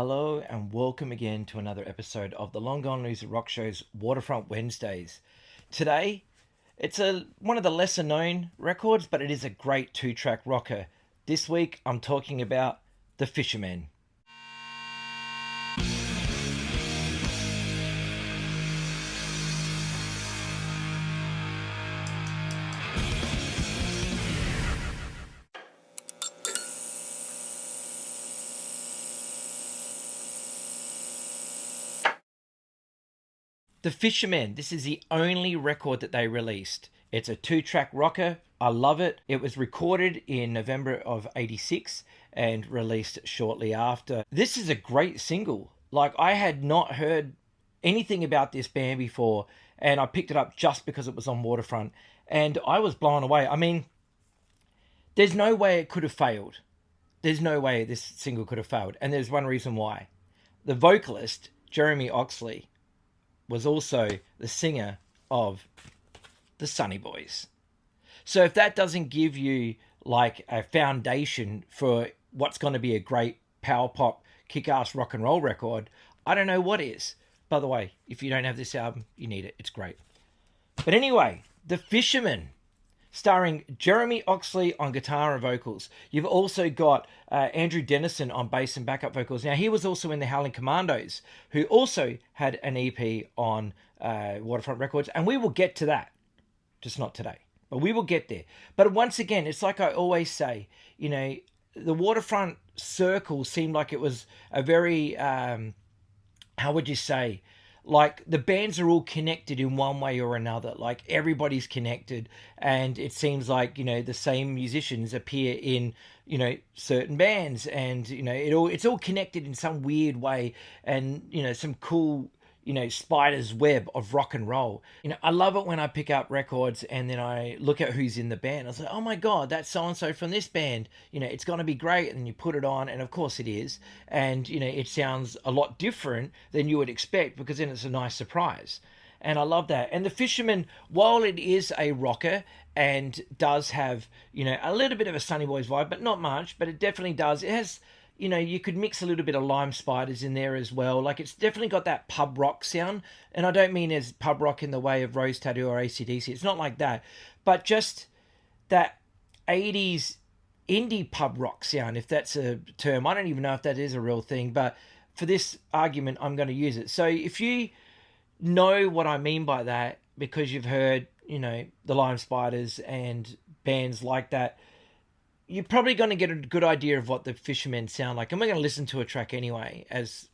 Hello and welcome again to another episode of the Long Gone Loser Rock Show's Waterfront Wednesdays. Today, it's one of the lesser known records, but it is a great two-track rocker. This week, I'm talking about The Fishermen. The Fishermen, this is the only record that they released. It's a two-track rocker. I love it. It was recorded in November of 86 and released shortly after. This is a great single. Like, I had not heard anything about this band before, and I picked it up just because it was on Waterfront, and I was blown away. I mean, there's no way it could have failed. There's no way this single could have failed, and there's one reason why. The vocalist, Jeremy Oxley, was also the singer of the Sunny Boys. So if that doesn't give you like a foundation for what's going to be a great power pop, kick-ass rock and roll record, I don't know what is. By the way, if you don't have this album, you need it. It's great. But anyway, The Fishermen, starring Jeremy Oxley on guitar and vocals. You've also got Andrew Dennison on bass and backup vocals. Now, he was also in the Howling Commandos, who also had an EP on Waterfront Records, and we will get to that, just not today. But we will get there. But once again, it's like I always say, you know, the Waterfront circle seemed like it was a very, how would you say, like the bands are all connected in one way or another. Like everybody's connected, and it seems like, you know, the same musicians appear in, you know, certain bands, and you know it's all connected in some weird way, and you know, some cool, you know, spider's web of rock and roll. You know, I love it when I pick up records and then I look at who's in the band. I was like, oh my God, that's so-and-so from this band. You know, it's going to be great. And you put it on, and of course it is. And, you know, it sounds a lot different than you would expect, because then it's a nice surprise. And I love that. And The Fisherman, while it is a rocker and does have, you know, a little bit of a Sunny Boys vibe, but not much, but it definitely does. It has, you know, you could mix a little bit of Lime Spiders in there as well. Like, it's definitely got that pub rock sound. And I don't mean as pub rock in the way of Rose Tattoo or AC/DC. It's not like that. But just that 80s indie pub rock sound, if that's a term. I don't even know if that is a real thing. But for this argument, I'm going to use it. So if you know what I mean by that, because you've heard, you know, the Lime Spiders and bands like that, you're probably going to get a good idea of what the Fishermen sound like. And we're going to listen to a track anyway as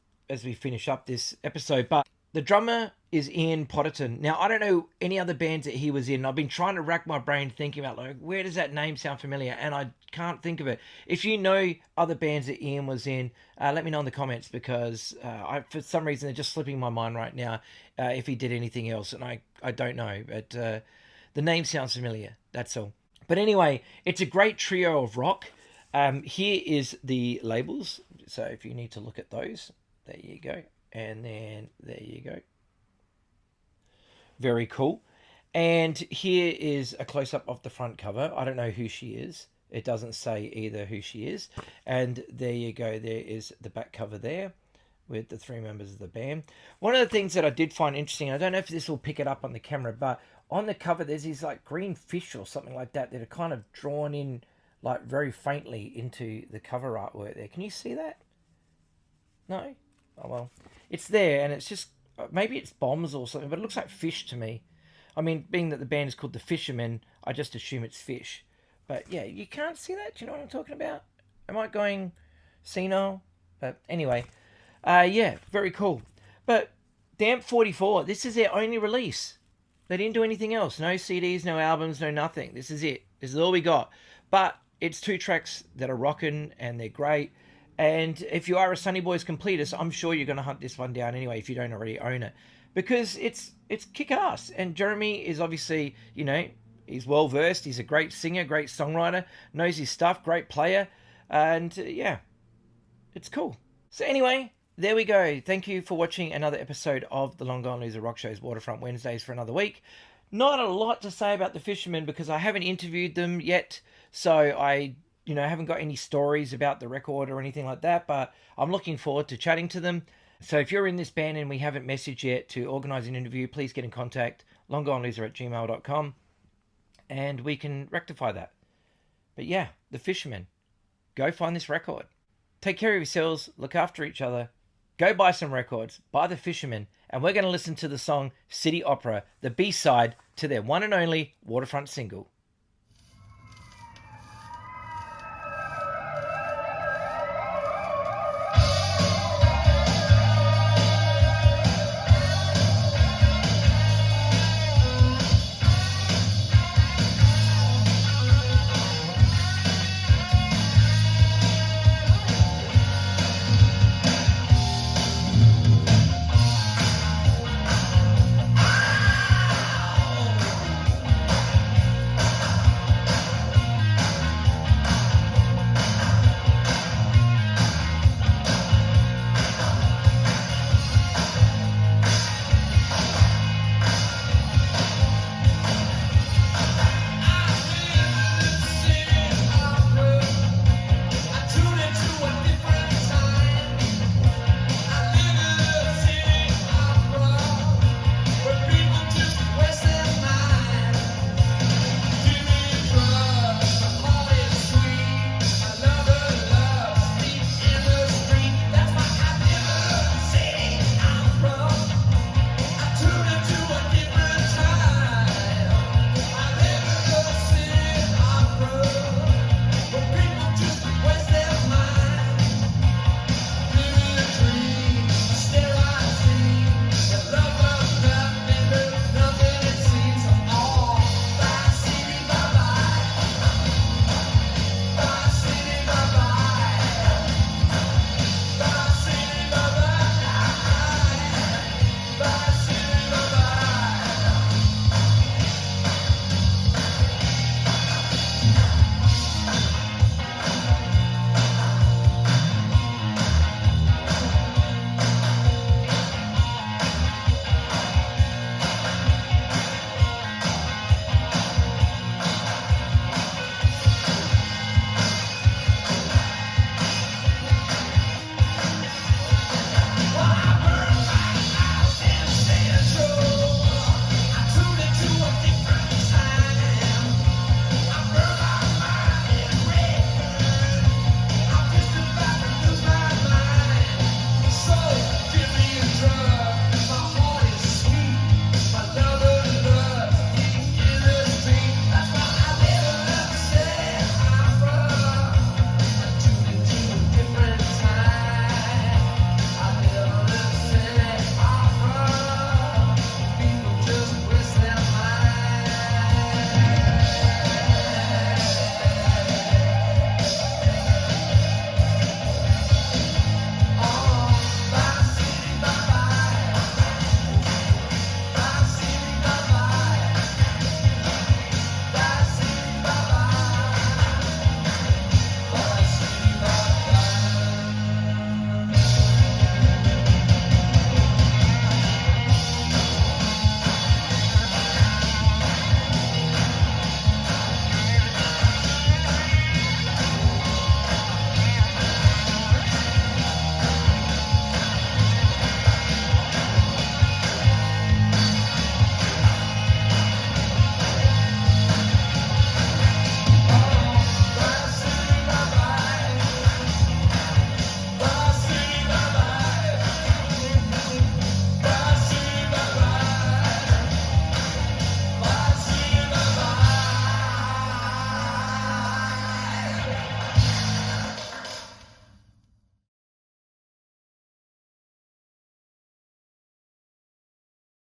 we finish up this episode. But the drummer is Ian Potterton. Now, I don't know any other bands that he was in. I've been trying to rack my brain thinking about, like, where does that name sound familiar? And I can't think of it. If you know other bands that Ian was in, let me know in the comments, because for some reason they're just slipping my mind right now if he did anything else. And I don't know. But the name sounds familiar. That's all. But anyway, it's a great trio of rock. Here is the labels. So if you need to look at those, there you go. And then there you go. Very cool. And here is a close-up of the front cover. I don't know who she is. It doesn't say either who she is. And there you go. There is the back cover there with the three members of the band. One of the things that I did find interesting, I don't know if this will pick it up on the camera, but on the cover there's these like green fish or something like that are kind of drawn in like very faintly into the cover artwork there. Can you see that? No? Oh well. It's there, and it's just, maybe it's bombs or something, but it looks like fish to me. I mean, being that the band is called The Fishermen, I just assume it's fish. But yeah, you can't see that? Do you know what I'm talking about? Am I going senile? But anyway, yeah, very cool. But Damp 44, this is their only release. They didn't do anything else. No CDs, no albums, no nothing. This is it. This is all we got. But it's two tracks that are rocking, and they're great. And if you are a Sunny Boys completist, I'm sure you're going to hunt this one down anyway if you don't already own it, because it's kick-ass. And Jeremy is obviously, you know, he's well-versed. He's a great singer, great songwriter, knows his stuff, great player. And yeah, it's cool. So anyway, there we go. Thank you for watching another episode of the Long Gone Loser Rock Show's Waterfront Wednesdays for another week. Not a lot to say about the Fishermen because I haven't interviewed them yet, so I haven't got any stories about the record or anything like that, but I'm looking forward to chatting to them. So if you're in this band and we haven't messaged yet to organise an interview, please get in contact, longoneloser@gmail.com, and we can rectify that. But yeah, The Fisherman. Go find this record. Take care of yourselves, look after each other. Go buy some records, buy The Fisherman, and we're going to listen to the song City Opera, the B-side to their one and only Waterfront single.